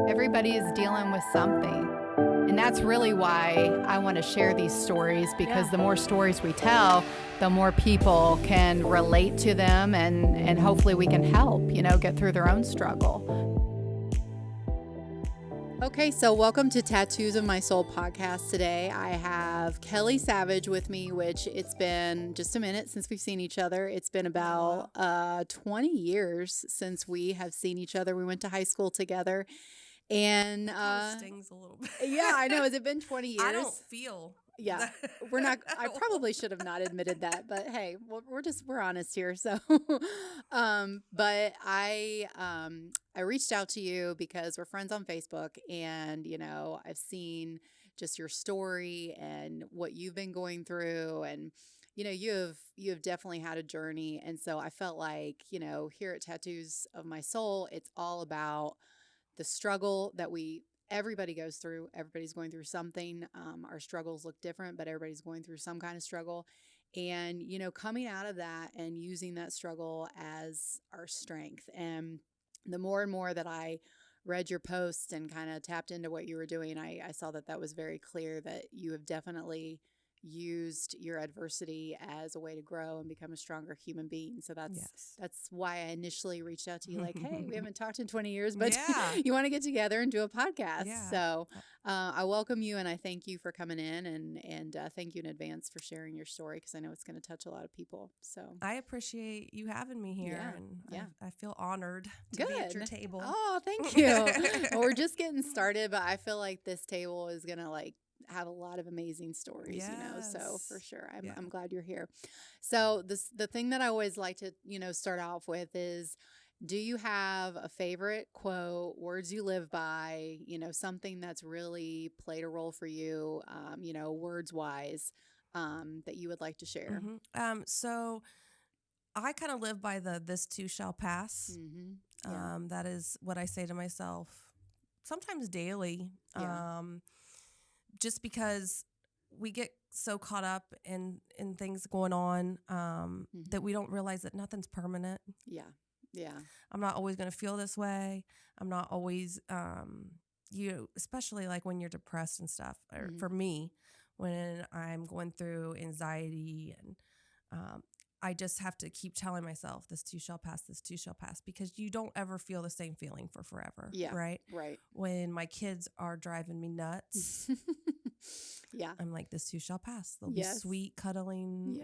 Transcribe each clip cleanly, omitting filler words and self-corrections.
Everybody is dealing with something. And that's really why I want to share these stories, because the more stories we tell, the more people can relate to them and hopefully we can help, get through their own struggle. Okay, so welcome to Tattoos of My Soul podcast. Today I have Kelly Savage with me, which it's been just a minute since we've seen each other. It's been about 20 years since we have seen each other. We went to high school together. And stings a little bit. Yeah, I know. Has it been 20 years? I don't feel. Yeah, we're not. I probably should have not admitted that, but hey, we're honest here. So, but I reached out to you because we're friends on Facebook, and I've seen just your story and what you've been going through, and you have definitely had a journey, and so I felt like here at Tattoos of My Soul, it's all about the struggle that everybody goes through. Everybody's going through something. Our struggles look different, but everybody's going through some kind of struggle. And, coming out of that and using that struggle as our strength. And the more and more that I read your posts and kind of tapped into what you were doing, I saw that was very clear that you have definitely used your adversity as a way to grow and become a stronger human being. So that's why I initially reached out to you, like, hey, we haven't talked in 20 years, but you want to get together and do a podcast. Yeah. So I welcome you, and I thank you for coming in, and thank you in advance for sharing your story, because I know it's going to touch a lot of people. So I appreciate you having me here, and I feel honored to be at your table. Oh, thank you. Well, we're just getting started, but I feel like this table is going to have a lot of amazing stories, so for sure. I'm glad you're here. So the thing that I always like to, start off with is, do you have a favorite quote, words you live by, something that's really played a role for you, words wise, that you would like to share? Mm-hmm. So I kind of live by this too shall pass. Mm-hmm. Yeah. That is what I say to myself sometimes daily. Yeah. Just because we get so caught up in things going on that we don't realize that nothing's permanent. Yeah. Yeah. I'm not always going to feel this way. I'm not always, especially like when you're depressed and stuff. Or for me, when I'm going through anxiety, and I just have to keep telling myself, this too shall pass, this too shall pass, because you don't ever feel the same feeling for forever. Yeah. Right. When my kids are driving me nuts, yeah, I'm like, this too shall pass. They'll be sweet, cuddling,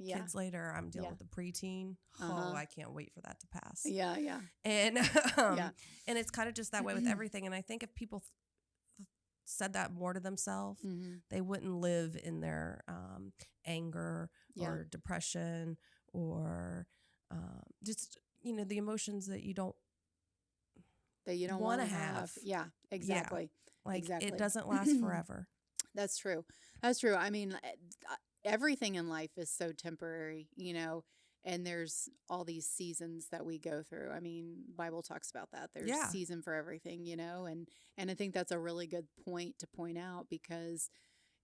kids later. I'm dealing with the preteen. Oh, I can't wait for that to pass. Yeah. Yeah. And, and it's kind of just that way with everything. And I think if people said that more to themselves, they wouldn't live in their anger or depression or just the emotions that you don't want to have. Yeah, exactly. Like exactly. It doesn't last forever. That's true. I mean, everything in life is so temporary, and there's all these seasons that we go through. I mean, Bible talks about that. There's a season for everything, and I think that's a really good point to point out, because,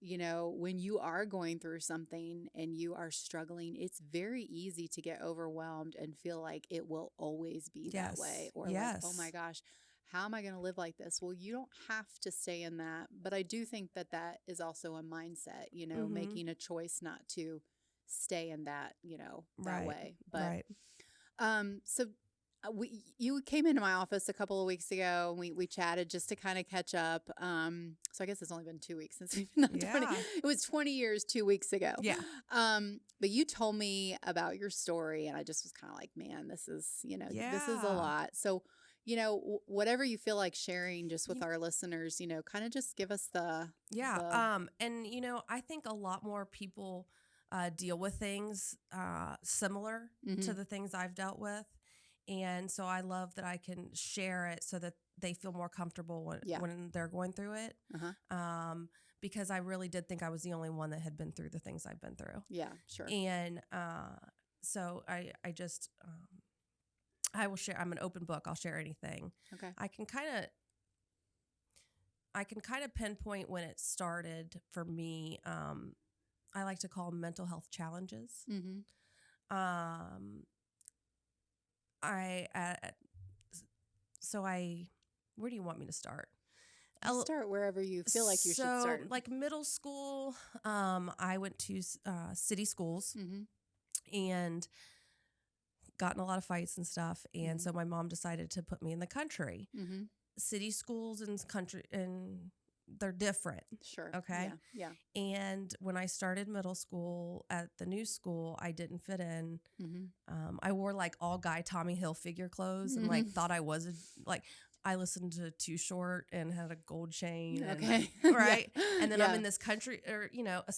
when you are going through something and you are struggling, it's very easy to get overwhelmed and feel like it will always be that way. Or like, oh my gosh, how am I going to live like this? Well, you don't have to stay in that. But I do think that is also a mindset, making a choice not to stay in that, that way. But, so you came into my office a couple of weeks ago, and we chatted just to kind of catch up. So I guess it's only been 2 weeks since we've been on 20. It was 20 years 2 weeks ago. Yeah. But you told me about your story, and I just was kind of like, man, this is a lot. So, whatever you feel like sharing just with our listeners, kind of just give us the. And, I think a lot more people deal with things similar to the things I've dealt with. And so I love that I can share it so that they feel more comfortable when they're going through it. Because I really did think I was the only one that had been through the things I've been through. Yeah, sure. And so I just, I will share. I'm an open book. I'll share anything. Okay. I can kind of pinpoint when it started for me. I like to call them mental health challenges. I where do you want me to start? I'll start wherever you feel like you should start. Like middle school, I went to city schools and got in a lot of fights and stuff. And so my mom decided to put me in the country. City schools and country, and they're different. Sure. Okay. Yeah. And when I started middle school at the new school, I didn't fit in. I wore like all guy Tommy Hilfiger clothes and like thought I was I listened to Too Short and had a gold chain. Okay. And, right. And then I'm in this country or, a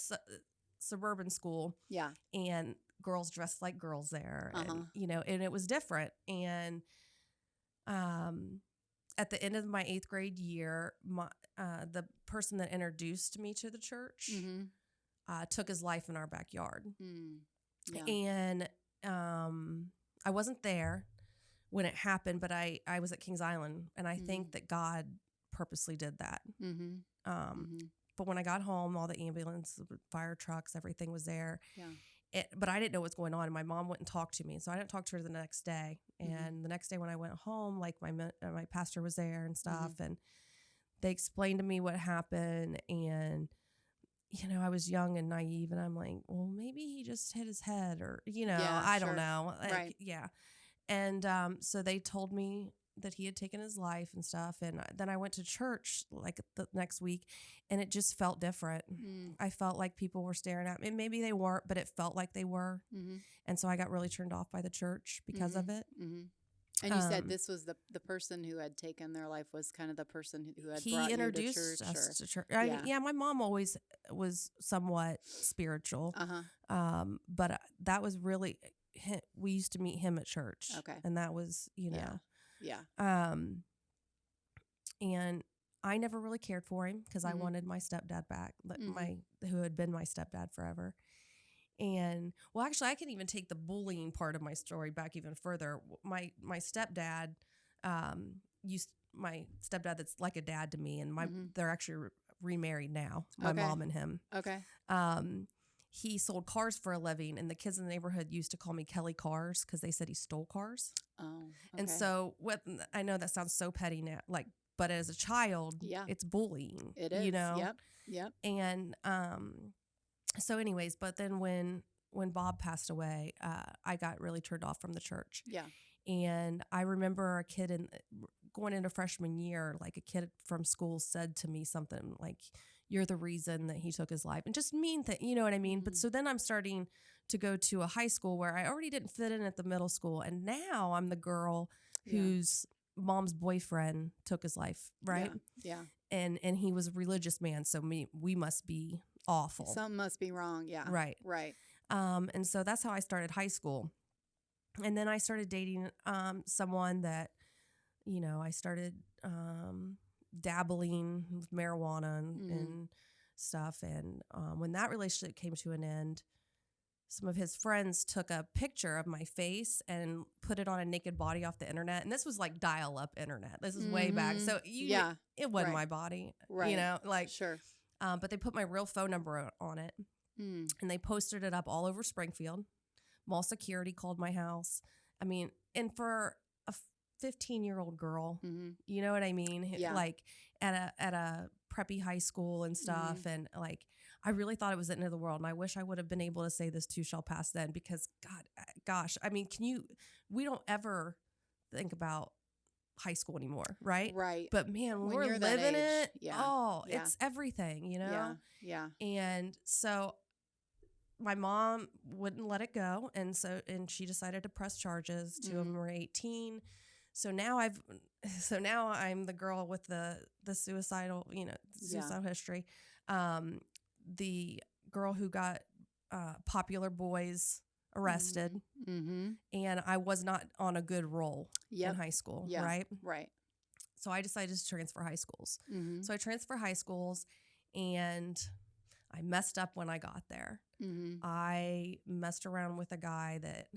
suburban school. Yeah. And girls dressed like girls there. And, and it was different. And, at the end of my 8th grade year, the person that introduced me to the church took his life in our backyard. Yeah. And I wasn't there when it happened, but I was at Kings Island, and I think that God purposely did that. But when I got home, all the ambulance, fire trucks, everything was there. Yeah. But I didn't know what's going on, and my mom wouldn't talk to me, so I didn't talk to her the next day. And the next day when I went home, like my pastor was there and stuff, and they explained to me what happened. And I was young and naive, and I'm like, well, maybe he just hit his head, or I don't know, right? Yeah. And so they told me that he had taken his life and stuff. And then I went to church like the next week, and it just felt different. I felt like people were staring at me. Maybe they weren't, but it felt like they were. And so I got really turned off by the church because of it. And you said this was the person who had taken their life was kind of the person who had brought introduced you to church. Us to church. Yeah, my mom always was somewhat spiritual. But that was really, we used to meet him at church. Okay. And that was, Yeah. And I never really cared for him because I wanted my stepdad back, who had been my stepdad forever. And well, actually, I can even take the bullying part of my story back even further. My stepdad, my stepdad that's like a dad to me, and they're actually remarried now. My mom and him. Okay. He sold cars for a living, and the kids in the neighborhood used to call me Kelly Cars because they said he stole cars. Oh, okay. And so I know that sounds so petty now, but as a child, it's bullying. It is. Yep. And so anyways, but then when Bob passed away, I got really turned off from the church. Yeah. And I remember a kid going into freshman year, like a kid from school said to me something like, "You're the reason that he took his life," and just mean that, you know what I mean? But so then I'm starting to go to a high school where I already didn't fit in at the middle school. And now I'm the girl whose mom's boyfriend took his life. Right. Yeah. And he was a religious man. So we must be awful. Something must be wrong. Yeah. Right. Right. And so that's how I started high school. And then I started dating someone that, I started dabbling with marijuana and stuff. And when that relationship came to an end, some of his friends took a picture of my face and put it on a naked body off the internet. And this was like dial-up internet. This is way back. So it wasn't my body, right. Sure. But they put my real phone number on it, and they posted it up all over Springfield. Mall security called my house. I mean, and for a 15-year-old girl, you know what I mean? Yeah. Like at a preppy high school and stuff. And like, I really thought it was the end of the world. And I wish I would have been able to say this too shall pass then, because gosh, I mean, we don't ever think about high school anymore. Right. Right. But man, when we're living it, it's everything, Yeah. And so my mom wouldn't let it go. And she decided to press charges. Two of them were 18. So now I'm the girl with the suicidal history. The girl who got popular boys arrested, and I was not on a good roll in high school, right? Right. So I decided to transfer high schools. So I transfer high schools, and I messed up when I got there. I messed around with a guy that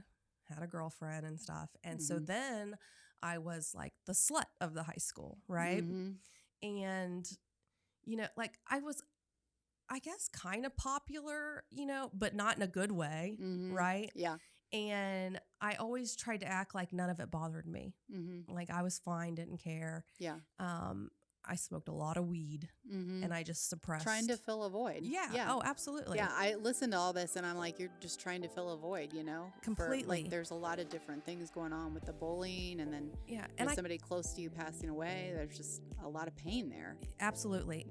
had a girlfriend and stuff. And so then I was like the slut of the high school, right? And, like I was, I guess, kind of popular, but not in a good way, right? Yeah. And I always tried to act like none of it bothered me. Like I was fine, didn't care. Yeah. I smoked a lot of weed and I just suppressed. Trying to fill a void. Yeah. Oh, absolutely. Yeah. I listened to all this and I'm like, you're just trying to fill a void, you know? Completely. Like, there's a lot of different things going on with the bullying and then and somebody close to you passing away. There's just a lot of pain there. Absolutely.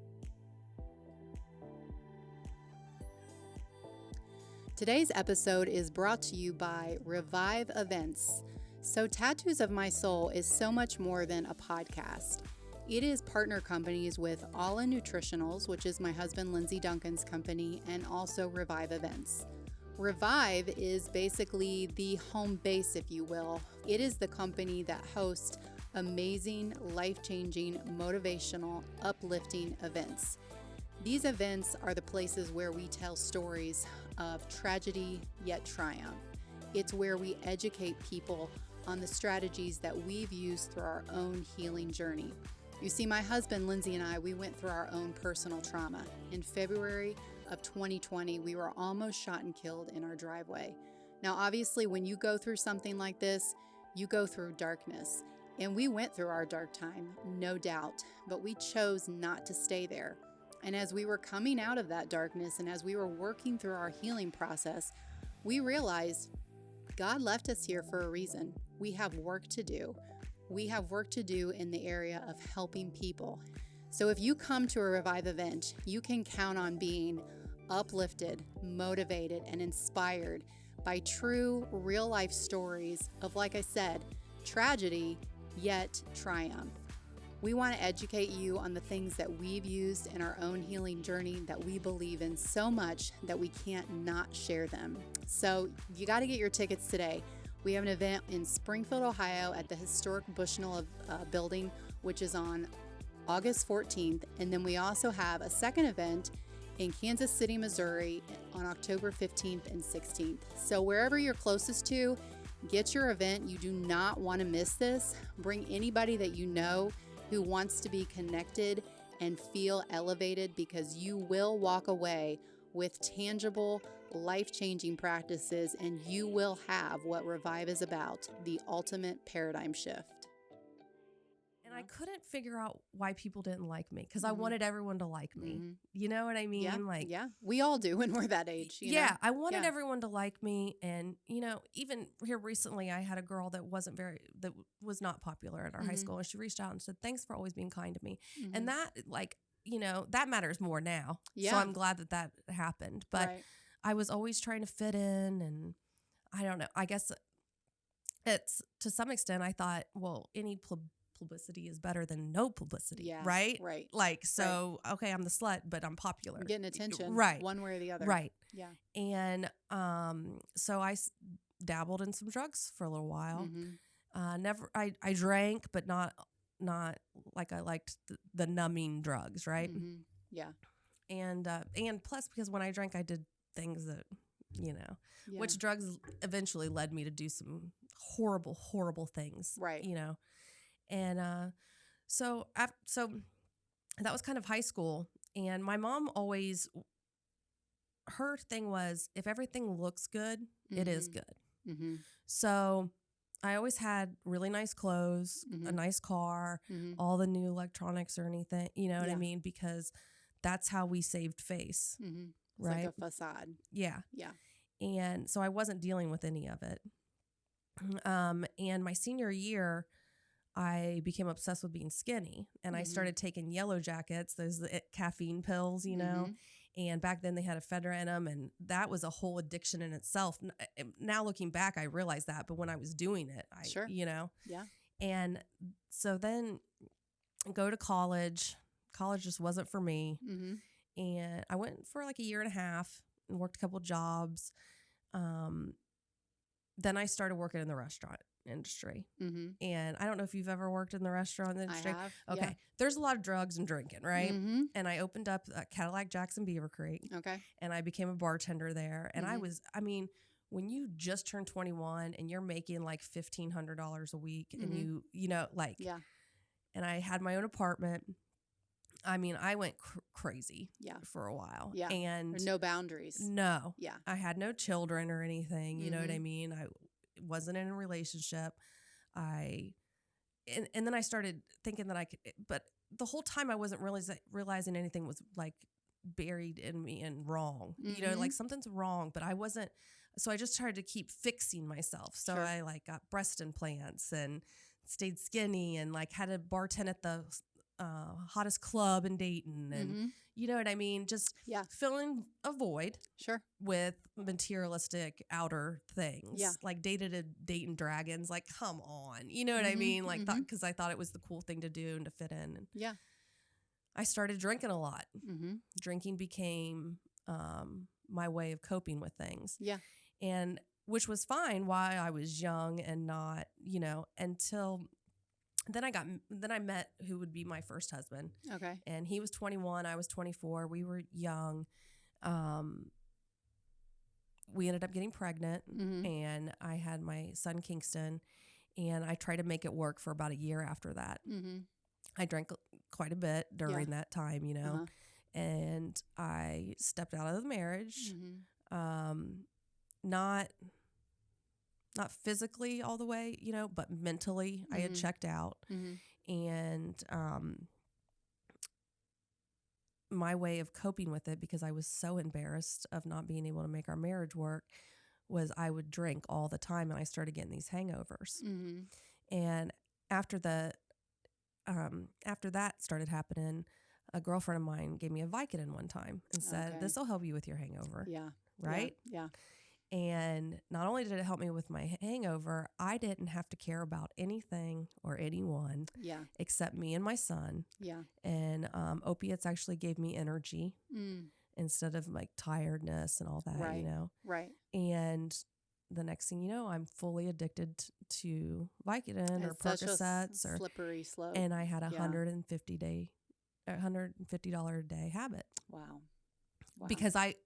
Today's episode is brought to you by Revive Events. So Tattoos of My Soul is so much more than a podcast. It is partner companies with All In Nutritionals, which is my husband Lindsay Duncan's company, and also Revive Events. Revive is basically the home base, if you will. It is the company that hosts amazing, life-changing, motivational, uplifting events. These events are the places where we tell stories of tragedy yet triumph. It's where we educate people on the strategies that we've used through our own healing journey. You see, my husband, Lindsay, and I, we went through our own personal trauma. In February of 2020, we were almost shot and killed in our driveway. Now, obviously, when you go through something like this, you go through darkness. And we went through our dark time, no doubt, but we chose not to stay there. And as we were coming out of that darkness and as we were working through our healing process, we realized God left us here for a reason. We have work to do. We have work to do in the area of helping people. So if you come to a Revive event, you can count on being uplifted, motivated, and inspired by true real-life stories of, like I said, tragedy yet triumph. We want to educate you on the things that we've used in our own healing journey that we believe in so much that we can't not share them. So you got to get your tickets today. We have an event in Springfield, Ohio at the historic Bushnell building, which is on August 14th. And then we also have a second event in Kansas City, Missouri on October 15th and 16th. So wherever you're closest to, get your event. You do not want to miss this. Bring anybody that you know who wants to be connected and feel elevated, because you will walk away with tangible, life-changing practices, and you will have what Revive is about, the ultimate paradigm shift. And I couldn't figure out why people didn't like me, because I wanted everyone to like me. You know what I mean? Yeah, we all do when we're that age. You know? I wanted everyone to like me. And, you know, even here recently, I had a girl that was not popular at our high school. And she reached out and said, thanks for always being kind to me. And that, like, you know, that matters more now. Yeah. So I'm glad that happened. But I was always trying to fit in, and I don't know. I guess it's, to some extent, I thought, well, any publicity is better than no publicity, right? Right. Like, so, okay, I'm the slut, but I'm popular. I'm getting attention, right? One way or the other, right? Yeah. And so I dabbled in some drugs for a little while. I drank, but not like I liked the numbing drugs, right? Yeah. And plus, because when I drank, I did things that, you know, which drugs eventually led me to do some horrible, horrible things, right? You know. And so that was kind of high school. And my mom always, her thing was, if everything looks good, it is good. So I always had really nice clothes, a nice car, all the new electronics or anything, you know what I mean? Because that's how we saved face, right? Like a facade. Yeah. Yeah. And so I wasn't dealing with any of it. And my senior year, I became obsessed with being skinny, and I started taking yellow jackets, those caffeine pills, you know, and back then they had ephedra in them, and that was a whole addiction in itself. Now looking back, I realized that, but when I was doing it, you know, and so then go to college just wasn't for me. And I went for like a year and a half and worked a couple jobs. Then I started working in the restaurant industry. And I don't know if you've ever worked in the restaurant industry. I have. Okay. Yeah. There's a lot of drugs and drinking, right? And I opened up a Cadillac Jackson Beaver Creek. Okay. And I became a bartender there. And I mean, when you just turned 21 and you're making like $1,500 a week and you know, like, and I had my own apartment. I mean, I went crazy Yeah. for a while. Yeah. And no boundaries. no, Yeah. I had no children or anything. You know what I Mhm. mean? I wasn't in a relationship. And then I started thinking that I could, but the whole time I wasn't realizing anything was like buried in me and wrong. You know, like Mhm. something's wrong, but I wasn't. So I just tried to keep fixing myself. So Sure. I like got breast implants and stayed skinny and like had a bartend at the hottest club in Dayton. And Mhm. you know what I mean? Just Yeah. filling a void Sure. with materialistic outer things. Yeah. Like dated Dayton Dragons. Like, come on. You know what I Mhm. mean? Like, Mhm. because I thought it was the cool thing to do and to fit in. And Yeah. I started drinking a lot. Mhm. Drinking became my way of coping with things. Yeah. And which was fine while I was young and not, you know, until then I met who would be my first husband. Okay. And he was 21, I was 24. We were young. We ended up getting pregnant, Mhm. and I had my son Kingston, and I tried to make it work for about a year after that. Mhm. I drank quite a bit during that time, you know, Uh-huh. and I stepped out of the marriage. Mhm. Not physically all the way, you know, but mentally I had Mhm. checked out. Mhm. And my way of coping with it, because I was so embarrassed of not being able to make our marriage work, was I would drink all the time, and I started getting these hangovers. Mhm. And after that started happening, a girlfriend of mine gave me a Vicodin one time and said, Okay. "This will help you with your hangover." Yeah. Right? Yeah. And not only did it help me with my hangover, I didn't have to care about anything or anyone Yeah. except me and my son. Yeah. And opiates actually gave me energy Mm. instead of like tiredness and all that, Right. you know. Right. And the next thing you know, I'm fully addicted to Vicodin or It's such a Percocets, or slippery slope. and I had a Yeah. $150 a day habit. Wow. Wow. Because I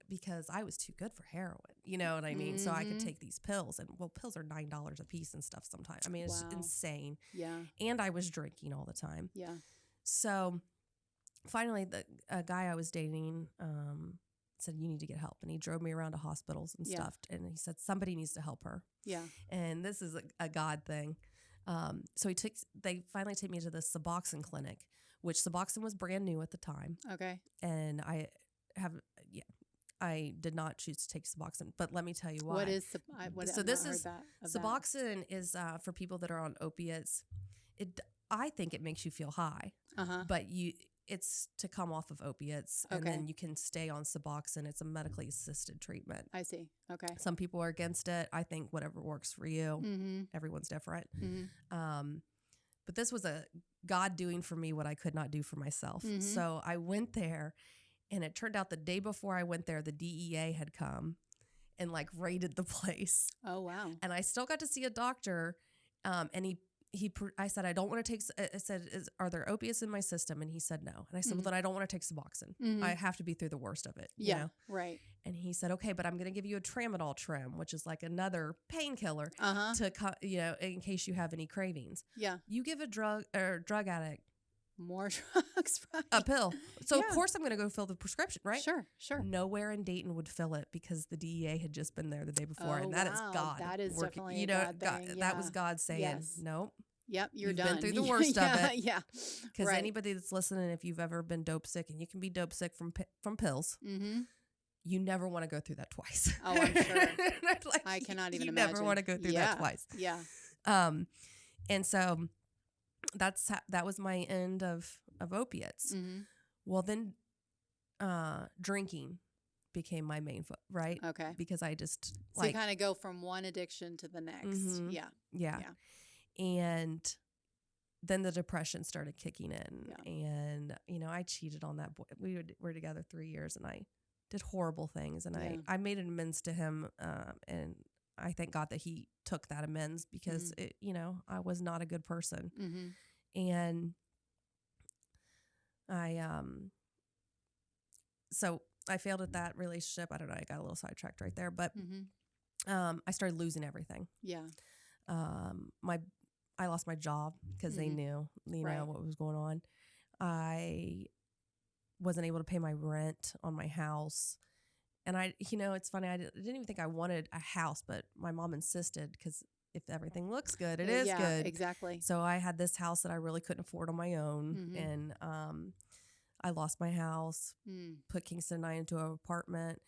was too good for heroin, you know what I mean? So I could Mhm. take these pills, and pills are $9 a piece and stuff sometimes. I mean, it's Wow. insane. Yeah. And I was drinking all the time. Yeah. So finally, a guy I was dating said, "You need to get help," and he drove me around to hospitals and Yeah. stuff. And he said, "Somebody needs to help her." Yeah. And this is a God thing. So they finally take me to the Suboxone clinic, which Suboxone was brand new at the time, Okay. and I did not choose to take Suboxone, but let me tell you why. What is So I've this not is heard that of Suboxone is for people that are on opiates. I think it makes you feel high, that. Uh-huh. but it's to come off of opiates, and Okay. then you can stay on Suboxone. It's a medically assisted treatment. I see. Okay. Some people are against it. I think whatever works for you. Mm-hmm. Everyone's different. Mm-hmm. But this was a God doing for me what I could not do for myself. Mhm. So I went there, and it turned out the day before I went there, the DEA had come and like raided the place. Oh, wow. And I still got to see a doctor. And I said, "I don't want to take," I said, "Are there opiates in my system?" And he said, "No." And I said, Mhm. "Well, then I don't want to take Suboxone. Mhm. I have to be through the worst of it." Yeah. You know? Right. And he said, "Okay, but I'm going to give you a tramadol trim, which is like another painkiller Uh-huh. to, in case you have any cravings. Yeah. You give a drug addict More drugs. Right. a pill. So Yeah. of course I'm going to go fill the prescription, right?" Sure. Sure. Nowhere in Dayton would fill it because the DEA had just been there the day before. Oh, And that is wow. God. That is working. definitely a God thing. That was Yeah. God saying, Yes. "Nope, Yep. You're you've done. been through the worst of Yeah. it." Yeah. Because Right. anybody that's listening, if you've ever been dope sick, and you can be dope sick from pills, Mm-hmm. you never want to go through that twice. Oh, I'm sure. Like, I cannot even you imagine. never want to go through Yeah. that twice. Yeah. And so that was my end of opiates. Mm-hmm. Well, then drinking became my main right? Okay. Because I just So you kind of go from one addiction to the next. Mhm. Yeah. yeah. And then the depression started kicking in. Yeah. And, I cheated on that boy. We were together 3 years, and I did horrible things. And Yeah. I made an amends to him. And I thank God that he took that amends, because, I was not a good person. Mm-hmm. And so I failed at that relationship. I don't know. I got a little sidetracked right there, but Mm-hmm. I started losing everything. Yeah. I lost my job because they Mhm. knew, Right. what was going on. I wasn't able to pay my rent on my house. And it's funny. I didn't even think I wanted a house, but my mom insisted because if everything looks good, it is yeah, good. Exactly. So I had this house that I really couldn't afford on my own. Mm-hmm. And I lost my house, put Kingston and I into an apartment.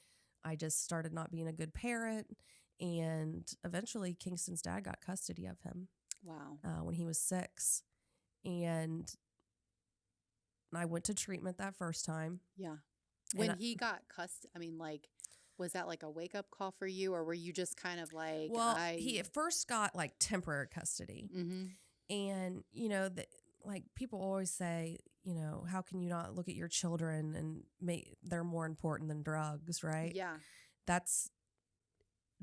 I just started not being a good parent. And eventually Kingston's dad got custody of him. Wow. When he was 6. And I went to treatment that first time. Yeah. When he got custody, I mean, like, was that like a wake up call for you, or were you just kind of like, well, he at first got like temporary custody. Mm-hmm. And, like people always say, how can you not look at your children and they're more important than drugs, right? Yeah.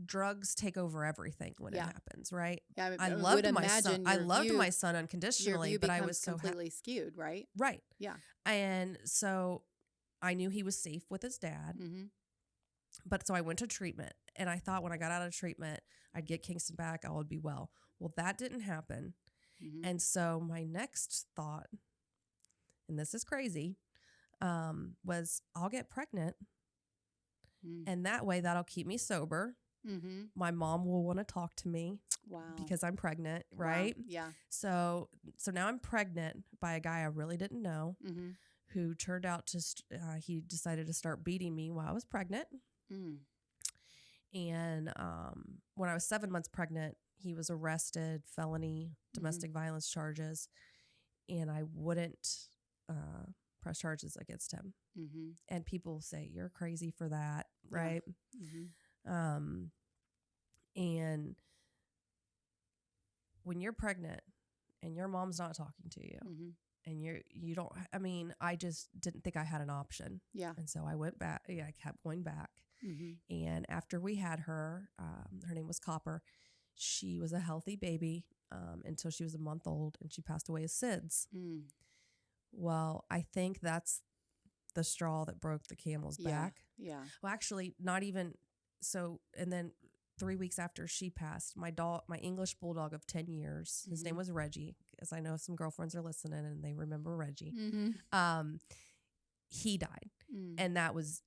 Drugs take over everything when it happens, right? Yeah, I loved my son. I loved my son unconditionally, but I was so completely skewed, right? Right. Yeah. And so I knew he was safe with his dad. Mm-hmm. But so I went to treatment, and I thought when I got out of treatment, I'd get Kingston back, I would be well. Well, that didn't happen. Mm-hmm. And so my next thought, and this is crazy, was I'll get pregnant, and that way that'll keep me sober. Mm-hmm. My mom will want to talk to me. Wow. Because I'm pregnant, right? Wow. Yeah. So now I'm pregnant by a guy I really didn't know, who turned out to he decided to start beating me while I was pregnant. And when I was 7 months pregnant, he was arrested, felony domestic violence charges, and I wouldn't press charges against him. And people say you're crazy for that, right? And when you're pregnant and your mom's not talking to you, and you don't, I mean, I just didn't think I had an option. Yeah. And so I went back. Yeah, I kept going back. And after we had her, her name was Copper. She was a healthy baby until she was a month old, and she passed away of SIDS. Well, I think that's the straw that broke the camel's back. Yeah. Well, actually, not even so. And then 3 weeks after she passed, my English bulldog of 10 years, his name was Reggie, as I know some girlfriends are listening and they remember Reggie. He died. And that was.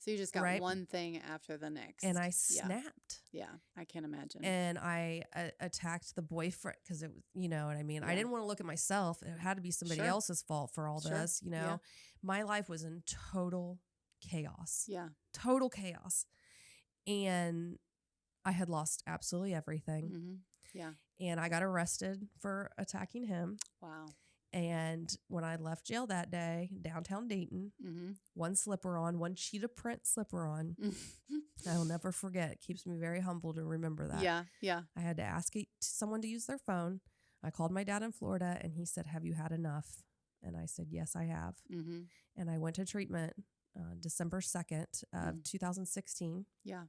So you just got one thing after the next. And I snapped. Yeah, I can't imagine. And I attacked the boyfriend because it was, you know what I mean? I didn't want to look at myself. It had to be somebody else's fault for all this, you know? Yeah. My life was in total chaos. Yeah. Total chaos. And I had lost absolutely everything. Yeah. And I got arrested for attacking him. Wow. And when I left jail that day, downtown Dayton, one slipper on, one cheetah print slipper on. I'll never forget. It keeps me very humble to remember that. Yeah, yeah. I had to ask someone to use their phone. I called my dad in Florida, and he said, "Have you had enough?" And I said, "Yes, I have." And I went to treatment December 2nd of 2016. Yeah.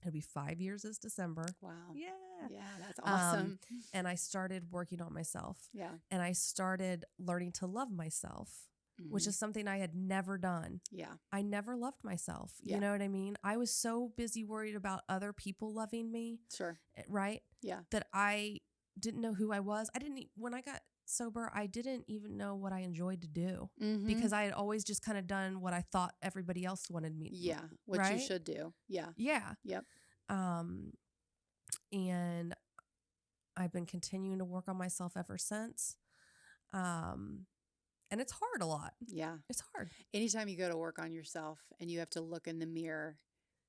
It'll be 5 years this December. Wow. Yeah. Yeah, that's awesome. And I started working on myself. Yeah. And I started learning to love myself, which is something I had never done. Yeah. I never loved myself. Yeah. You know what I mean? I was so busy worried about other people loving me. Sure. Right? Yeah. That I didn't know who I was. When I got sober, I didn't even know what I enjoyed to do because I had always just kind of done what I thought everybody else wanted me to do. Yeah. What you should do. Yeah. Yeah. Yep. And I've been continuing to work on myself ever since. And it's hard a lot. Yeah. It's hard. Anytime you go to work on yourself and you have to look in the mirror,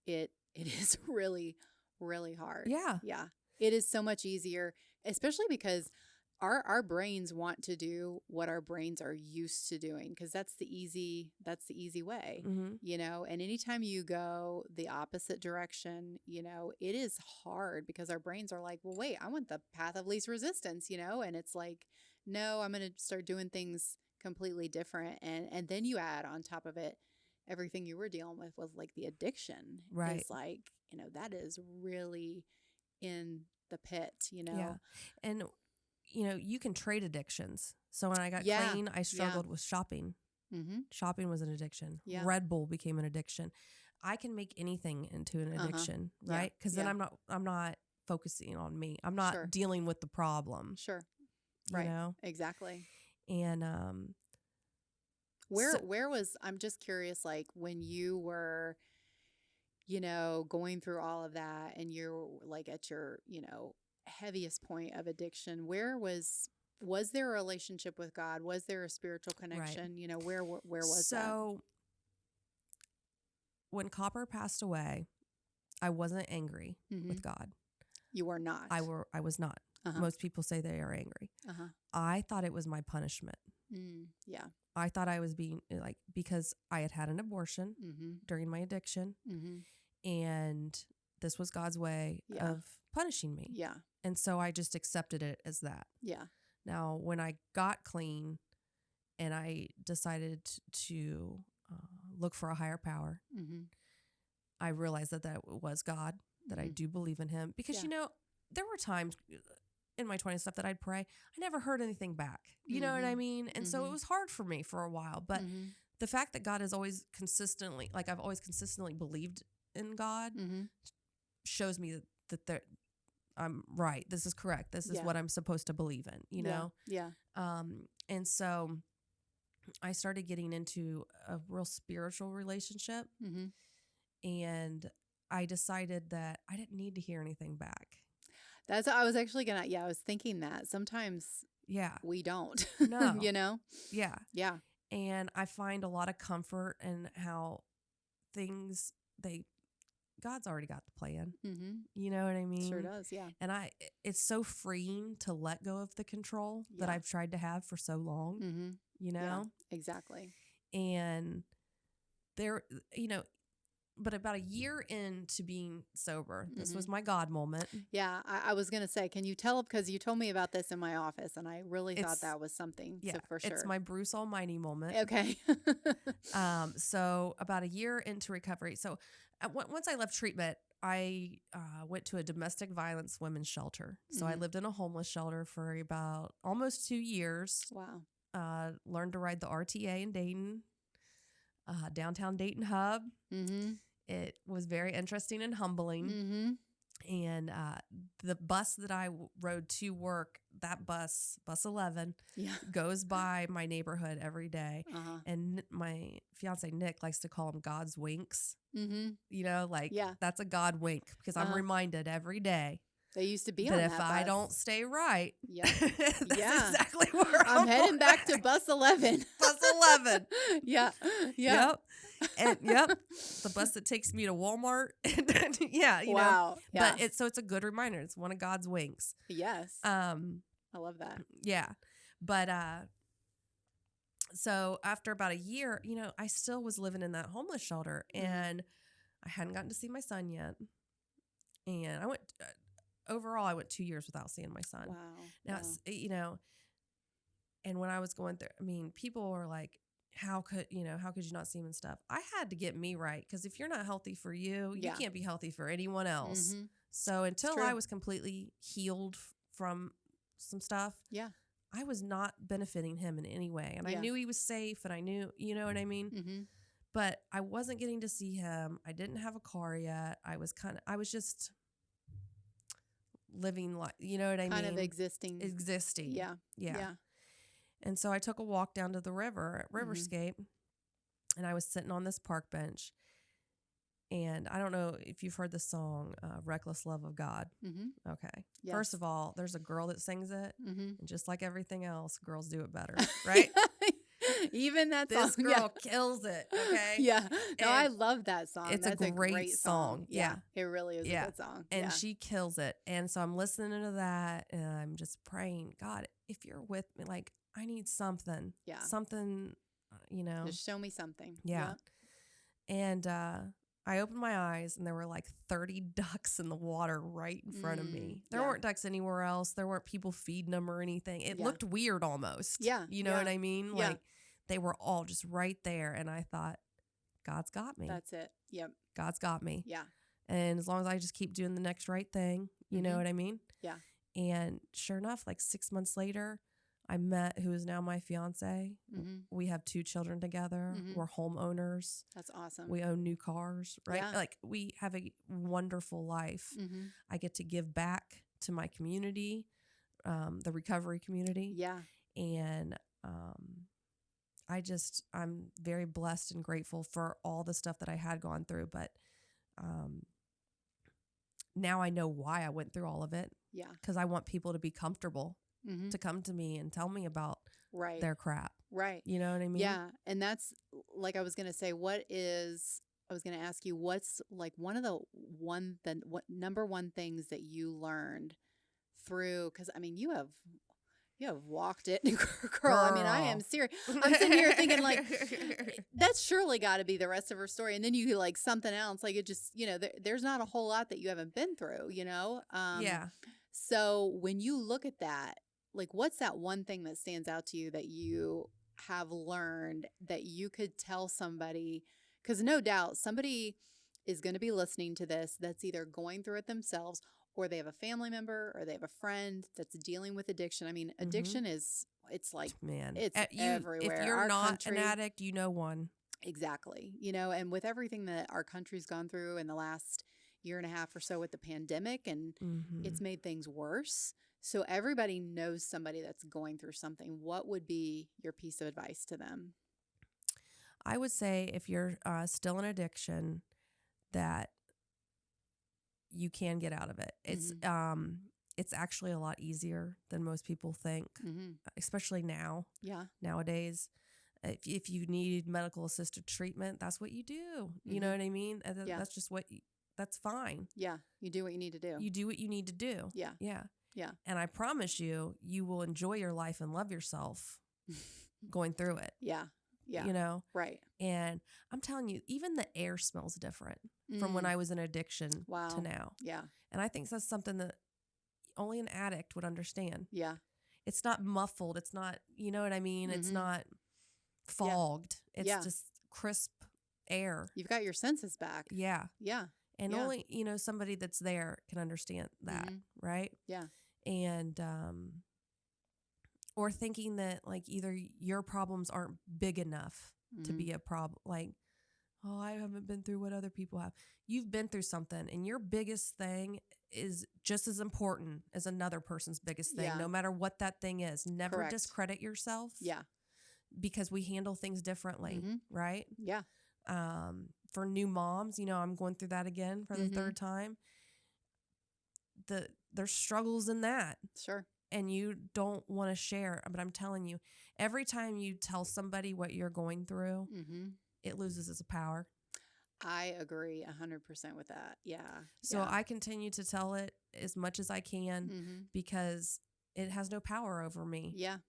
it is really, really hard. Yeah. Yeah. It is so much easier, especially because our brains want to do what our brains are used to doing, because that's the easy way, you know. And anytime you go the opposite direction, you know, it is hard because our brains are like, well, wait, I want the path of least resistance, you know. And it's like, no, I'm going to start doing things completely different. And then you add on top of it everything you were dealing with like the addiction. Right. It's like, you know, that is really in the pit, you know. Yeah. And you know, you can trade addictions. So when I got clean, I struggled with shopping. Shopping was an addiction. Yeah. Red Bull became an addiction. I can make anything into an addiction, right? Because then I'm not focusing on me. I'm not dealing with the problem. Sure. You know? Exactly. And Where was, I'm just curious, like when you were, going through all of that and you're like at your, heaviest point of addiction, was there a relationship with God? Was there a spiritual connection? Where was that? So when Copper passed away, I wasn't angry with God. You were not. I was not. Most people say they are angry. I thought it was my punishment. Yeah. I thought I was being like, because I had an abortion during my addiction, and this was God's way of punishing me. Yeah. And so I just accepted it as that. Yeah. Now, when I got clean and I decided to look for a higher power, I realized that was God, that I do believe in him. Because, there were times in my 20s stuff that I'd pray. I never heard anything back. You know what I mean? And so it was hard for me for a while. But the fact that God has always consistently, like I've always consistently believed in God, shows me that I'm right. This is correct. This is what I'm supposed to believe in, you know? Yeah. And so I started getting into a real spiritual relationship, and I decided that I didn't need to hear anything back. That's, I was actually I was thinking that sometimes we don't, No. Yeah. Yeah. And I find a lot of comfort in how things, God's already got the plan. You know what I mean? Sure does. Yeah. And it's so freeing to let go of the control that I've tried to have for so long, Yeah, exactly. And there, but about a year into being sober, this was my God moment. Yeah. I was going to say, can you tell, because you told me about this in my office and I really thought that was something. Yeah, so for sure. It's my Bruce Almighty moment. Okay. So about a year into recovery. So once I left treatment, I went to a domestic violence women's shelter. So I lived in a homeless shelter for about almost 2 years. Wow. Learned to ride the RTA in Dayton, downtown Dayton hub. It was very interesting and humbling. And the bus that I rode to work, that bus 11, goes by my neighborhood every day. And my fiance, Nick, likes to call them God's winks. That's a God wink, because I'm reminded every day. They used to be that on that if bus. I don't stay right, that's exactly where I'm heading back to bus 11. Bus 11. Yeah. Yep. And the bus that takes me to Walmart. Wow. Yeah. But it's a good reminder. It's one of God's winks. Yes. I love that. Yeah. But so after about a year, I still was living in that homeless shelter, and I hadn't gotten to see my son yet. And I went overall, I went 2 years without seeing my son. Wow. Now, it's, and when I was going through, people were like, how could you not see him and stuff? I had to get me right, because if you're not healthy for you, you can't be healthy for anyone else. So until I was completely healed from some stuff, I was not benefiting him in any way. And I knew he was safe, and I knew, you know what I mean? But I wasn't getting to see him. I didn't have a car yet. I was just living like, you know what I mean? Kind of existing. Yeah. And so I took a walk down to the river at Riverscape, and I was sitting on this park bench. And I don't know if you've heard the song, Reckless Love of God. Okay. Yes. First of all, there's a girl that sings it. And just like everything else, girls do it better, right? Even that this song. girl kills it, okay? Yeah. No, I love that song. It's a great song. Yeah. It really is a good song. And she kills it. And so I'm listening to that, and I'm just praying, God, if you're with me, like, I need something. Yeah. Something, Just show me something. Yeah. And I opened my eyes, and there were like 30 ducks in the water right in front of me. There weren't ducks anywhere else. There weren't people feeding them or anything. It looked weird almost. Yeah. You know what I mean? Like, they were all just right there. And I thought, God's got me. That's it. Yep. God's got me. Yeah. And as long as I just keep doing the next right thing, you know what I mean? Yeah. And sure enough, like 6 months later, I met who is now my fiance. We have 2 children together. We're homeowners. That's awesome. We own new cars, right? Yeah. Like, we have a wonderful life. I get to give back to my community, the recovery community. Yeah. And I'm very blessed and grateful for all the stuff that I had gone through. But now I know why I went through all of it. Yeah. Because I want people to be comfortable Mm-hmm. to come to me and tell me about Right. their crap. Right. You know what I mean? Yeah. And that's like I was going to say, I was going to ask you, what's like what number one things that you learned through? Because I mean, you have walked it, girl. I mean, I am serious. I'm sitting here thinking like, that's surely got to be the rest of her story. And then you like something else, like it just, there's not a whole lot that you haven't been through, Yeah. So when you look at that, like, what's that one thing that stands out to you that you have learned that you could tell somebody? Because no doubt somebody is going to be listening to this that's either going through it themselves, or they have a family member, or they have a friend that's dealing with addiction. I mean, addiction it's like, man, it's everywhere. If you're Our not country, an addict, you know one. Exactly. And with everything that our country's gone through in the last year and a half or so with the pandemic, and it's made things worse. So everybody knows somebody that's going through something. What would be your piece of advice to them? I would say if you're still in addiction, that you can get out of it. It's actually a lot easier than most people think, especially nowadays. If you need medical assisted treatment, that's what you do. You know what I mean? That's just that's fine. Yeah. You do what you need to do. You do what you need to do. Yeah. Yeah. Yeah. And I promise you will enjoy your life and love yourself going through it. Yeah. Yeah. Right. And I'm telling you, even the air smells different from when I was in addiction to now. Yeah. And I think that's something that only an addict would understand. Yeah. It's not muffled. It's not, you know what I mean? It's not fogged. It's just crisp air. You've got your senses back. Yeah. Yeah. And only, somebody that's there can understand that. Right. Yeah. And, or thinking that like either your problems aren't big enough to be a problem. Like, oh, I haven't been through what other people have. You've been through something, and your biggest thing is just as important as another person's biggest thing, no matter what that thing is. Never discredit yourself. Yeah. Because we handle things differently, right? Yeah. For new moms, I'm going through that again for the third time. There's struggles in that. Sure. And you don't want to share. But I'm telling you, every time you tell somebody what you're going through, it loses its power. I agree 100% with that. Yeah. So I continue to tell it as much as I can because it has no power over me. Yeah.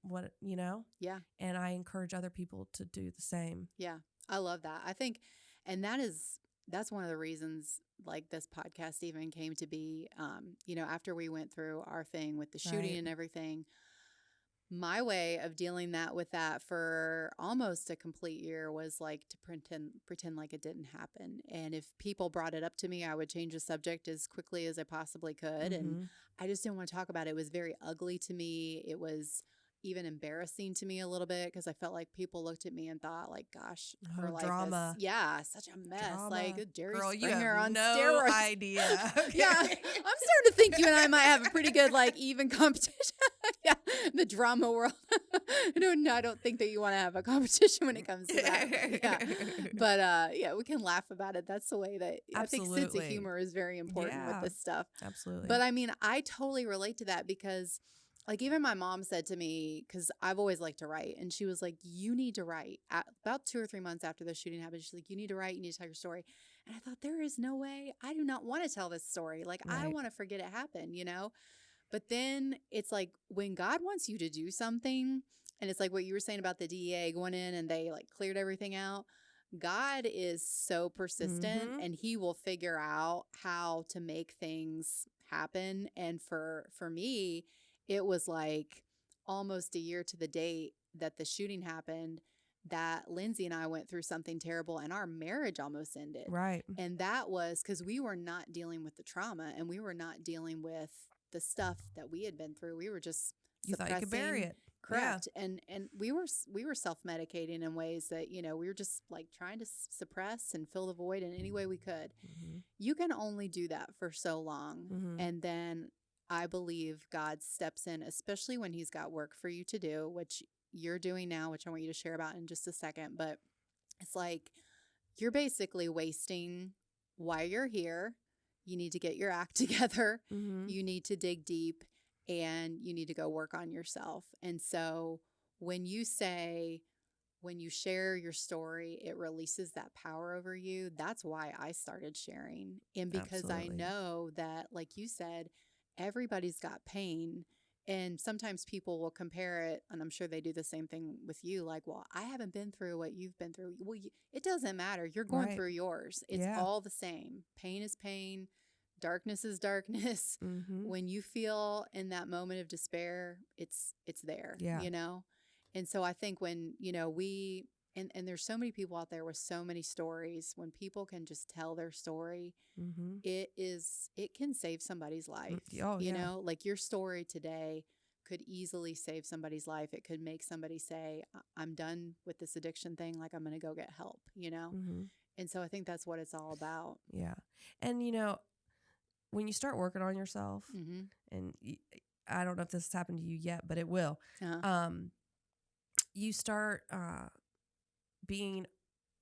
Yeah. And I encourage other people to do the same. Yeah. I love that. I think, and that's one of the reasons like this podcast even came to be, after we went through our thing with the shooting and everything, my way of dealing with that for almost a complete year was like to pretend like it didn't happen. And if people brought it up to me, I would change the subject as quickly as I possibly could. And I just didn't want to talk about it. It was very ugly to me. It was even embarrassing to me a little bit because I felt like people looked at me and thought like, gosh, her life drama. Is, such a mess. Drama. Like Jerry Girl, Springer you have on no steroids. idea. Okay. Yeah. I'm starting to think you and I might have a pretty good like even competition. Yeah. The drama world. No, I don't think that you want to have a competition when it comes to that. Yeah. But we can laugh about it. That's the way that I think sense of humor is very important with this stuff. Absolutely. But I mean, I totally relate to that because like even my mom said to me, because I've always liked to write, and she was like, you need to write. About 2 or 3 months after the shooting happened, she's like, you need to write, you need to tell your story. And I thought, there is no way. I do not want to tell this story. Like, I want to forget it happened, But then it's like when God wants you to do something, and it's like what you were saying about the DEA going in and they like cleared everything out. God is so persistent and he will figure out how to make things happen. And for me, it was like almost a year to the date that the shooting happened that Lindsay and I went through something terrible and our marriage almost ended. Right. And that was because we were not dealing with the trauma and we were not dealing with the stuff that we had been through. We were just you thought you could bury it. Correct. Yeah. And we were self-medicating in ways that, we were just like trying to suppress and fill the void in any way we could. You can only do that for so long. And then I believe God steps in, especially when he's got work for you to do, which you're doing now, which I want you to share about in just a second, but it's like you're basically wasting why you're here. You need to get your act together. Mm-hmm. You need to dig deep, and you need to go work on yourself. And so when you share your story, it releases that power over you. That's why I started sharing. And because I Absolutely. know that, like you said, everybody's got pain. And sometimes people will compare it, and I'm sure they do the same thing with you. Like, well, I haven't been through what you've been through. Well, it doesn't matter. You're going Right. through yours. It's Yeah. all the same. Pain is pain. Darkness is darkness. Mm-hmm. When you feel in that moment of despair, it's there, Yeah. you know? And so I think when, and there's so many people out there with so many stories, when people can just tell their story, Mm-hmm. it can save somebody's life. Oh, yeah. Like your story today could easily save somebody's life. It could make somebody say, I'm done with this addiction thing. Like, I'm going to go get help, Mm-hmm. And so I think that's what it's all about. Yeah. And, when you start working on yourself, Mm-hmm. and I don't know if this has happened to you yet, but it will, Uh-huh. you start being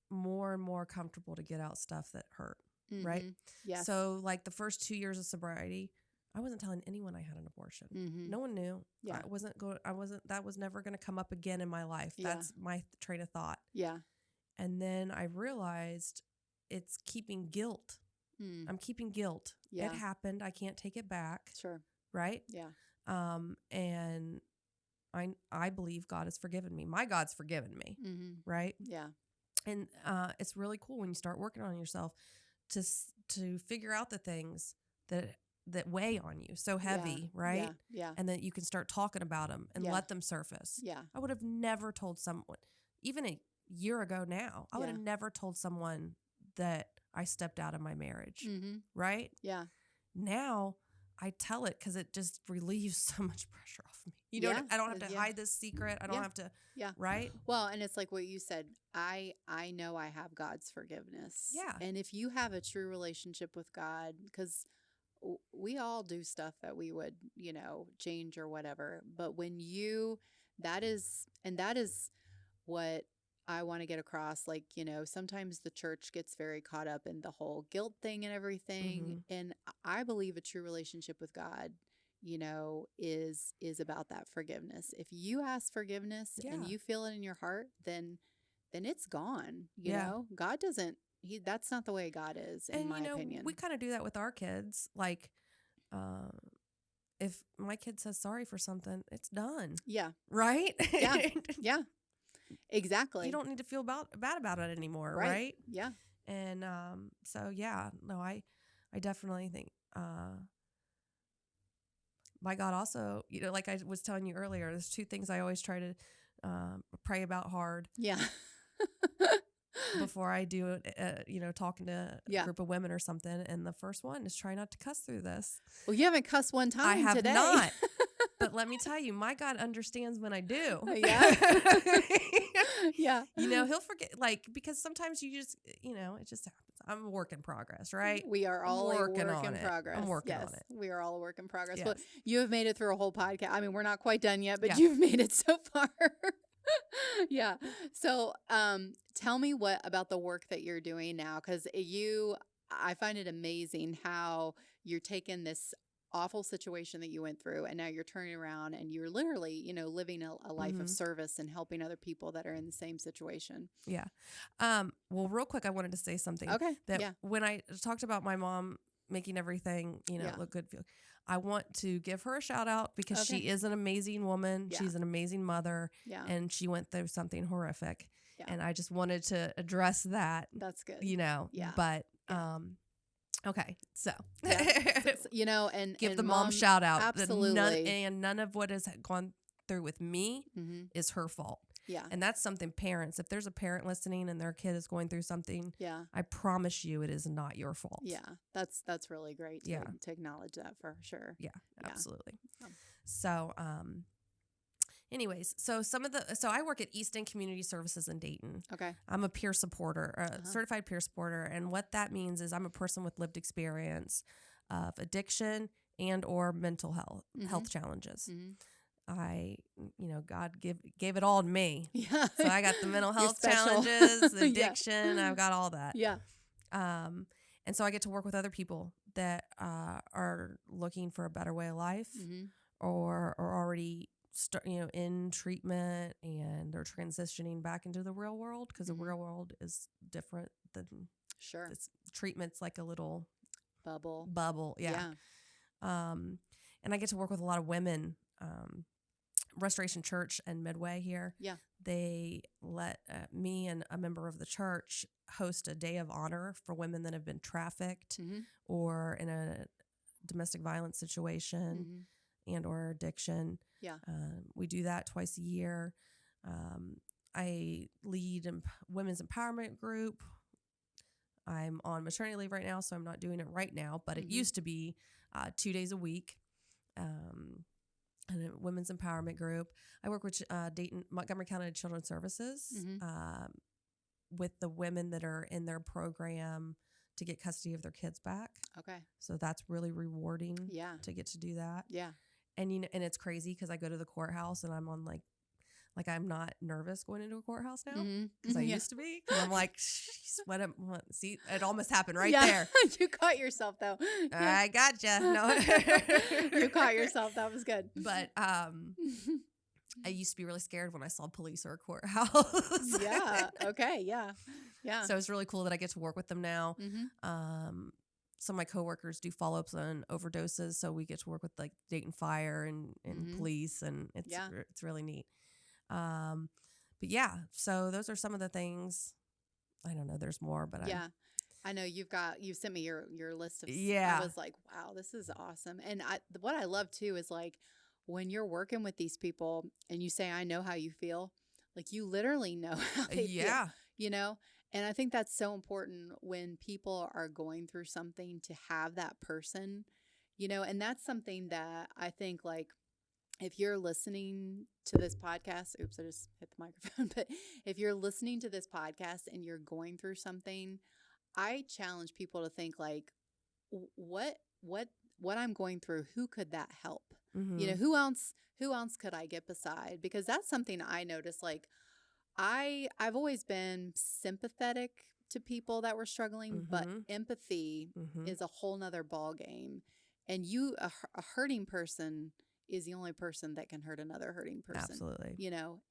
more and more comfortable to get out stuff that hurt, right? Yes. So like the first 2 years of sobriety, I wasn't telling anyone I had an abortion. Mm-hmm. No one knew. Yeah. That was never going to come up again in my life. Yeah. That's my train of thought. Yeah. And then I realized it's keeping guilt. I'm keeping guilt. Yeah. It happened. I can't take it back. Sure. Right? Yeah. And I believe God has forgiven me. My God's forgiven me. Mm-hmm. Right? Yeah. And it's really cool when you start working on yourself to figure out the things that weigh on you so heavy, right? Yeah. And that you can start talking about them and let them surface. Yeah. I would have never told someone, even a year ago now, I would have never told someone that I stepped out of my marriage, right? Yeah. Now I tell it because it just relieves so much pressure off me. I don't have to hide this secret. I don't have to, right? Well, and it's like what you said. I know I have God's forgiveness. Yeah. And if you have a true relationship with God, because we all do stuff that we would, change or whatever. But when that is what I want to get across. Like, sometimes the church gets very caught up in the whole guilt thing and everything. Mm-hmm. And I believe a true relationship with God, is about that forgiveness. If you ask forgiveness and you feel it in your heart, then it's gone. You know, God doesn't, that's not the way God is, in my opinion. We kind of do that with our kids. Like, if my kid says sorry for something, it's done. Yeah. Right? Yeah. Yeah. Exactly. You don't need to feel bad about it anymore, right? Yeah. And so I definitely think my God also, like I was telling you earlier, there's two things I always try to pray about hard. Yeah. Before I do it, talking to a group of women or something. And the first one is try not to cuss through this. Well, you haven't cussed one time I have today. not. But let me tell you, my God understands when I do. Yeah. Yeah. He'll forget, because sometimes you just, it just happens. I'm a work in progress, right? We are all a work in progress. I'm working yes, on it. We are all a work in progress. Yes. But you have made it through a whole podcast. I mean, we're not quite done yet, but Yeah. you've made it so far. Yeah. So tell me about the work that you're doing now, because I find it amazing how you're taking this awful situation that you went through, and now you're turning around and you're literally, living a life of service and helping other people that are in the same situation. Yeah. Well, real quick, I wanted to say something. Okay. That when I talked about my mom making everything, look good, I want to give her a shout out because she is an amazing woman. Yeah. She's an amazing mother. Yeah. And she went through something horrific. Yeah. And I just wanted to address that. That's good. Yeah. But, okay. So, and give and the mom shout out. Absolutely. None of what has gone through with me is her fault. Yeah. And that's something parents, if there's a parent listening and their kid is going through something, I promise you it is not your fault. Yeah. That's really great to acknowledge that for sure. Yeah, absolutely. So, anyways, so I work at Easton Community Services in Dayton. Okay. I'm a peer supporter, certified peer supporter. And what that means is I'm a person with lived experience of addiction and or mental health challenges. God gave it all to me. Yeah. So I got the mental You're health special. challenges, the Yeah. addiction. I've got all that. Yeah. And so I get to work with other people that are looking for a better way of life, Mm-hmm. or already in treatment, and they're transitioning back into the real world, because the real world is different than Sure. this. Treatment's like a little Bubble. Yeah. And I get to work with a lot of women. Restoration Church and Midway here. Yeah. They let me and a member of the church host a day of honor for women that have been trafficked Mm-hmm. or in a domestic violence situation and or addiction. Yeah. We do that twice a year. I lead a women's empowerment group. I'm on maternity leave right now, so I'm not doing it right now, but it used to be 2 days a week. And a women's empowerment group. I work with Montgomery County Children's Services with the women that are in their program to get custody of their kids back. Okay. So that's really rewarding. Yeah. To get to do that. Yeah. And and it's crazy because I go to the courthouse and I'm on like I'm not nervous going into a courthouse now because I used to be. 'Cause I'm like, what? See, it almost happened right there. You caught yourself though. I gotcha. No, you caught yourself. That was good. But I used to be really scared when I saw police or a courthouse. Yeah. Okay. Yeah. Yeah. So it's really cool that I get to work with them now. Mm-hmm. Some of my coworkers do follow-ups on overdoses, so we get to work with like Dayton Fire and police, and it's really neat. But yeah, so those are some of the things. I don't know, there's more, but I know you sent me your list of I was like, wow, this is awesome. And what I love too is like when you're working with these people and you say, I know how you feel, like you literally know how they feel, and I think that's so important when people are going through something to have that person, and that's something that I think like, if you're listening to this podcast, oops, I just hit the microphone, but if you're listening to this podcast and you're going through something, I challenge people to think like, what I'm going through, who could that help? Who else could I get beside? Because that's something I noticed. Like I've always been sympathetic to people that were struggling, but empathy is a whole nother ball game. And a hurting person is the only person that can hurt another hurting person. Absolutely.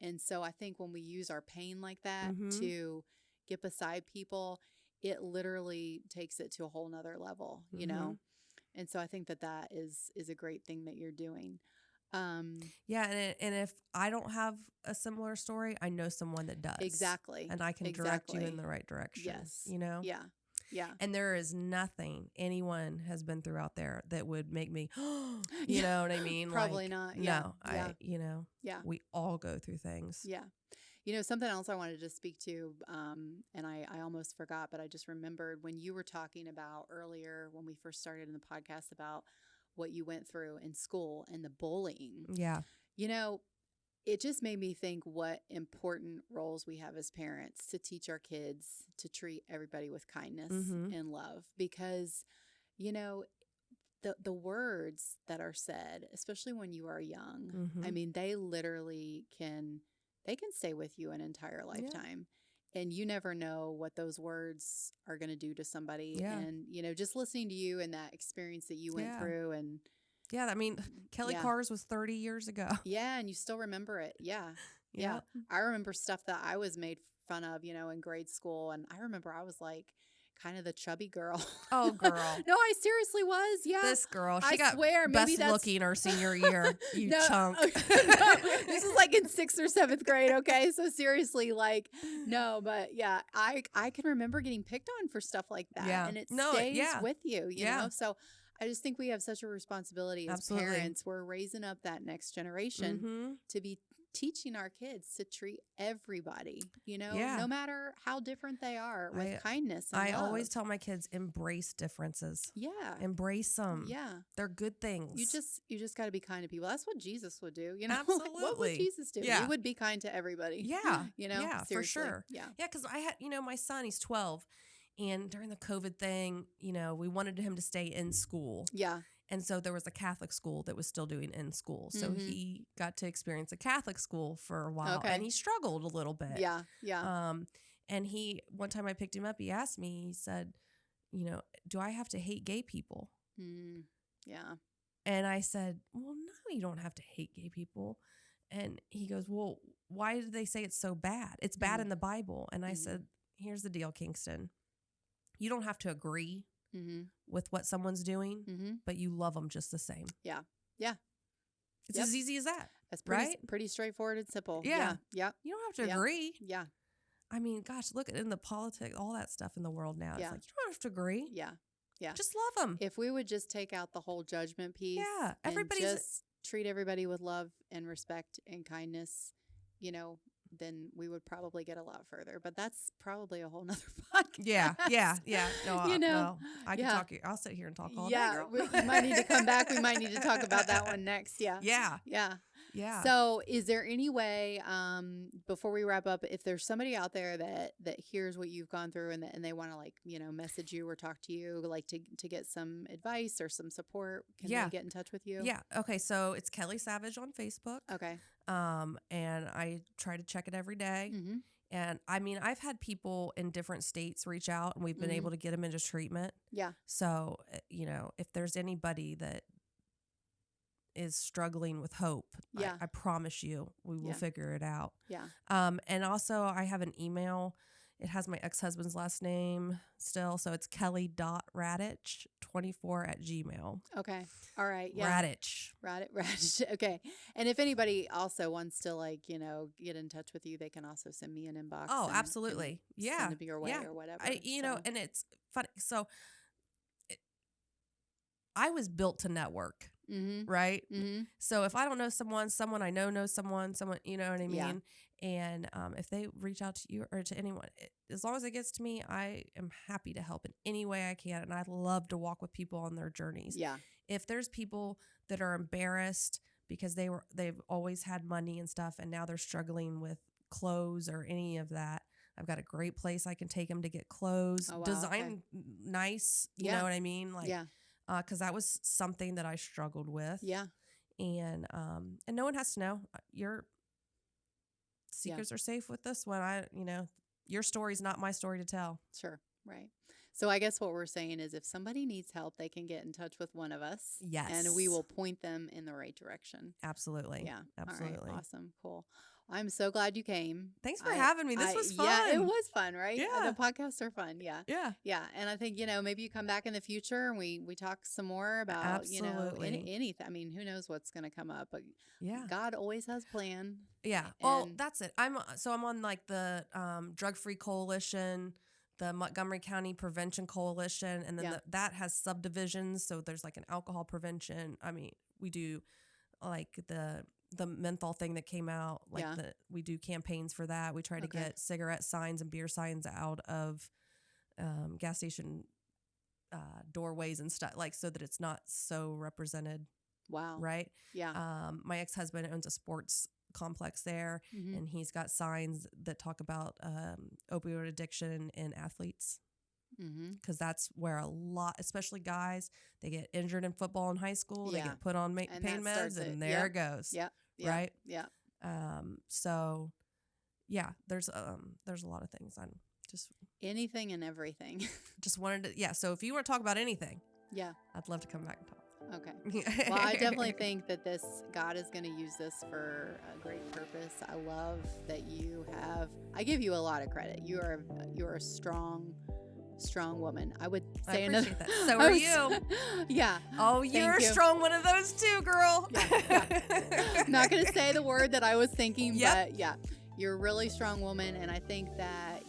And so I think when we use our pain like that to get beside people, it literally takes it to a whole nother level, And so I think that is a great thing that you're doing. And if I don't have a similar story, I know someone that does. Exactly. And I can direct you in the right direction. Yes. Yeah. Yeah. And there is nothing anyone has been through out there that would make me, you know what I mean? Probably not. Yeah. No, we all go through things. Yeah. Something else I wanted to speak to, and I almost forgot, but I just remembered when you were talking about earlier when we first started in the podcast about what you went through in school and the bullying. Yeah. It just made me think what important roles we have as parents to teach our kids to treat everybody with kindness and love, because, the words that are said, especially when you are young, I mean, they literally can stay with you an entire lifetime. And you never know what those words are going to do to somebody. Yeah. And, just listening to you and that experience that you went through. And yeah, I mean, Kelly Cars was 30 years ago. Yeah, and you still remember it. Yeah. Yeah. I remember stuff that I was made fun of, in grade school. And I remember I was like kind of the chubby girl. Oh, girl. No, I seriously was. Yeah. This girl, she I swear, maybe best looking her senior year, you chunk. No, this is like in 6th or 7th grade, okay? So seriously, like, no, but yeah, I can remember getting picked on for stuff like that. Yeah. And it stays with you, you know? So I just think we have such a responsibility as parents. We're raising up that next generation to be teaching our kids to treat everybody, no matter how different they are, with kindness and I love. always tell my kids, embrace differences. Yeah. Embrace them. Yeah. They're good things. You just got to be kind to people. That's what Jesus would do, Absolutely. What would Jesus do? Yeah. He would be kind to everybody. Yeah. Yeah, for sure. Yeah. Yeah, because I had, my son, he's 12. And during the COVID thing, we wanted him to stay in school. Yeah. And so there was a Catholic school that was still doing in school. So he got to experience a Catholic school for a while, and he struggled a little bit. Yeah. Yeah. And one time I picked him up, he asked me, he said, do I have to hate gay people? Yeah. And I said, well, no, you don't have to hate gay people. And he goes, well, why do they say it's so bad? It's bad in the Bible. And I said, here's the deal, Kingston. You don't have to agree with what someone's doing, but you love them just the same. Yeah. Yeah. It's as easy as that. That's pretty straightforward and simple. Yeah. Yeah. You don't have to agree. Yeah. I mean, gosh, look at in the politics, all that stuff in the world now. It's Yeah. like, you don't have to agree. Yeah. Yeah. Just love them. If we would just take out the whole judgment piece, everybody's and just treat everybody with love and respect and kindness, then we would probably get a lot further. But that's probably a whole nother podcast. Yeah. No, I can talk. I'll sit here and talk all day, girl. We might need to come back. We might need to talk about that one next. Yeah. Yeah. So is there any way, before we wrap up, if there's somebody out there that hears what you've gone through and they want to message you or talk to you, like to get some advice or some support, can they get in touch with you? Yeah. Okay. So it's Kelly Savage on Facebook. Okay. And I try to check it every day. And I mean, I've had people in different states reach out, and we've been able to get them into treatment. Yeah. So, if there's anybody that is struggling with hope, I promise you we will figure it out. Yeah. And also I have an email. It has my ex-husband's last name still. So it's kelly.radich24@gmail. Okay. All right. Yeah. Radich. Okay. And if anybody also wants to get in touch with you, they can also send me an inbox. Oh, absolutely. Send it your way or whatever. And it's funny. So I was built to network. Right. So if I don't know someone I know knows someone, you know what I mean? Yeah. And if they reach out to you or to anyone, as long as it gets to me, I am happy to help in any way I can. And I love to walk with people on their journeys. Yeah. If there's people that are embarrassed because they've always had money and stuff, and now they're struggling with clothes or any of that, I've got a great place I can take them to get clothes, design nice. You know what I mean? Because that was something that I struggled with. Yeah. And no one has to know. Your secrets are safe with this one. Your story's not my story to tell. Sure. Right. So I guess what we're saying is if somebody needs help, they can get in touch with one of us. Yes. And we will point them in the right direction. Absolutely. Yeah. Absolutely. All right. Awesome. Cool. I'm so glad you came. Thanks for having me. This was fun. Yeah, it was fun, right? Yeah. The podcasts are fun. Yeah. Yeah. Yeah. And I think, maybe you come back in the future and we talk some more about, Absolutely. anything. I mean, who knows what's going to come up, but God always has a plan. Yeah. Well, that's it. I'm on like the Drug-Free Coalition, the Montgomery County Prevention Coalition, and then that has subdivisions. So there's like an alcohol prevention. I mean, we do like the menthol thing that came out, we do campaigns for that. We try to get cigarette signs and beer signs out of gas station doorways and stuff, so that it's not so represented. Wow. Right? Yeah. My ex-husband owns a sports complex there, and he's got signs that talk about opioid addiction in athletes. Because that's where a lot, especially guys, they get injured in football in high school. They get put on pain meds, and there it goes. Yeah. Right. Yeah. So, yeah, there's a lot of things. I'm just anything and everything. Just wanted to. Yeah. So if you want to talk about anything, I'd love to come back and talk. Okay. Well, I definitely think that God is going to use this for a great purpose. I love that I give you a lot of credit. You're a strong woman. I would say another. That. So are you? Yeah. Oh, you're a strong one of those too, girl. Yeah. I'm not going to say the word that I was thinking, but yeah, you're a really strong woman. And I think that,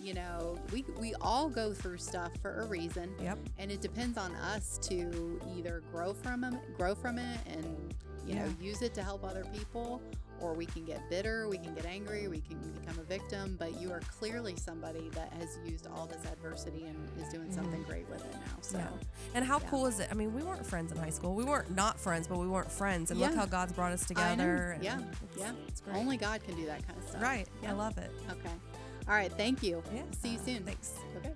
we all go through stuff for a reason. Yep. And it depends on us to either grow from it and, use it to help other people, or we can get bitter, we can get angry, we can become a victim. But you are clearly somebody that has used all this adversity and is doing something great with it now. So, and how cool is it? I mean, we weren't friends in high school. We weren't not friends, but we weren't friends. And look how God's brought us together. It's great. Only God can do that kind of stuff. Right. Yeah. I love it. Okay. All right. Thank you. Yeah. See you soon. Thanks. Okay.